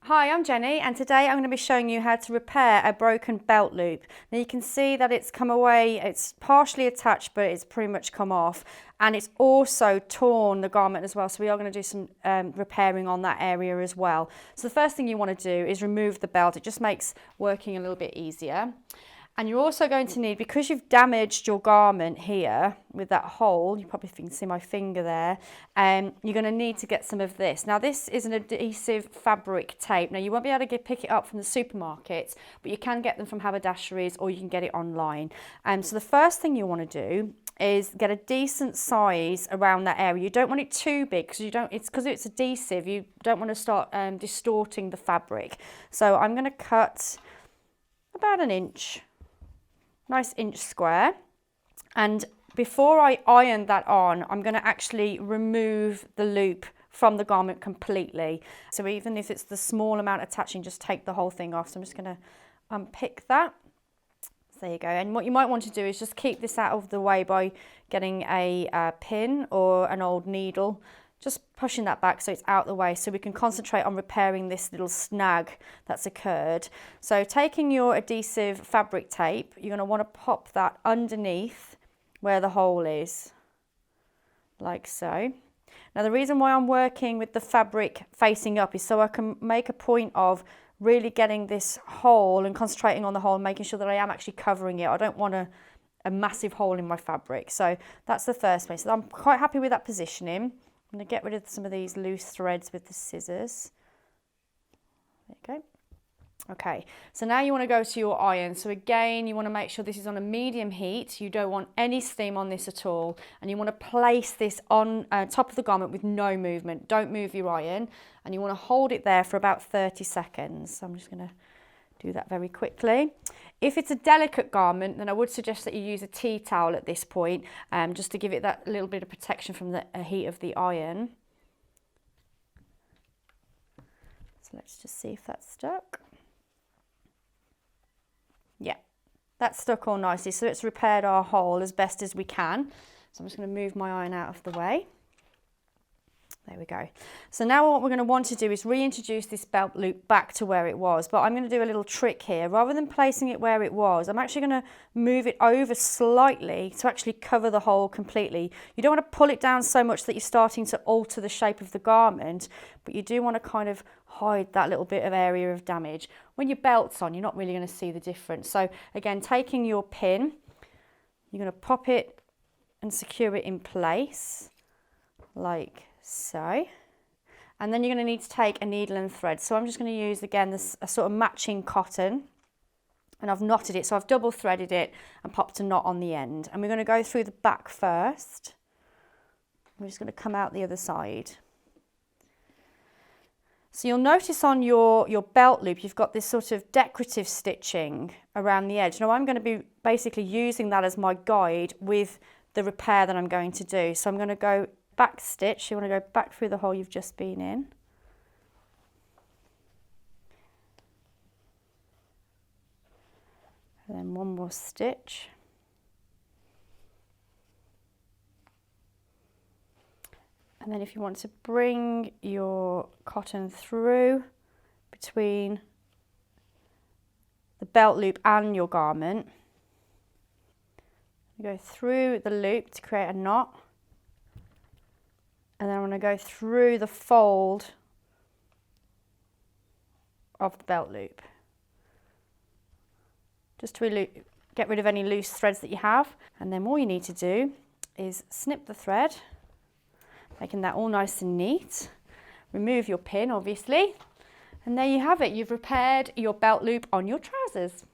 Hi, I'm Jenny, and today I'm going to be showing you how to repair a broken belt loop. Now you can see that it's come away, it's partially attached, but it's pretty much come off, and it's also torn the garment as well, so we are going to do some repairing on that area as well. So the first thing you want to do is remove the belt. It just makes working a little bit easier. And you're also going to need, because you've damaged your garment here with that hole, you probably can see my finger there, you're going to need to get some of this. Now this is an adhesive fabric tape. Now you won't be able to pick it up from the supermarkets, but you can get them from haberdasheries or you can get it online. So the first thing you want to do is get a decent size around that area. You don't want it too big because it's adhesive, you don't want to start distorting the fabric. So I'm going to cut about an inch. Nice inch square, and before I iron that on, I'm going to actually remove the loop from the garment completely. So even if it's the small amount attaching, just take the whole thing off. So I'm just going to unpick that. So there you go. And what you might want to do is just keep this out of the way by getting a pin or an old needle, just pushing that back so it's out the way, so we can concentrate on repairing this little snag that's occurred. So taking your adhesive fabric tape, you're going to want to pop that underneath where the hole is, like so. Now the reason why I'm working with the fabric facing up is so I can make a point of really getting this hole and concentrating on the hole and making sure that I am actually covering it. I don't want a massive hole in my fabric. So that's the first place. So I'm quite happy with that positioning. I'm going to get rid of some of these loose threads with the scissors. There you go. Okay, so now you want to go to your iron. So again, you want to make sure this is on a medium heat. You don't want any steam on this at all. And you want to place this on top of the garment with no movement. Don't move your iron. And you want to hold it there for about 30 seconds. So I'm just going to do that very quickly. If it's a delicate garment, then I would suggest that you use a tea towel at this point, just to give it that little bit of protection from the heat of the iron. So let's just see if that's stuck. Yeah, that's stuck all nicely. So it's repaired our hole as best as we can. So I'm just going to move my iron out of the way. There we go. So now what we're going to want to do is reintroduce this belt loop back to where it was, but I'm going to do a little trick here. Rather than placing it where it was, I'm actually going to move it over slightly to actually cover the hole completely. You don't want to pull it down so much that you're starting to alter the shape of the garment, but you do want to kind of hide that little bit of area of damage. When your belt's on, you're not really going to see the difference. So again, taking your pin, you're going to pop it and secure it in place like so, and then you're going to need to take a needle and thread. So I'm just going to use again a sort of matching cotton, and I've knotted it, so I've double threaded it and popped a knot on the end, and we're going to go through the back first. We're just going to come out the other side. So you'll notice on your belt loop you've got this sort of decorative stitching around the edge. Now I'm going to be basically using that as my guide with the repair that I'm going to do. So I'm going to go back stitch. You want to go back through the hole you've just been in. And then one more stitch. And then if you want to bring your cotton through between the belt loop and your garment, you go through the loop to create a knot. And then I'm going to go through the fold of the belt loop, just to get rid of any loose threads that you have. And then all you need to do is snip the thread, making that all nice and neat. Remove your pin, obviously. And there you have it. You've repaired your belt loop on your trousers.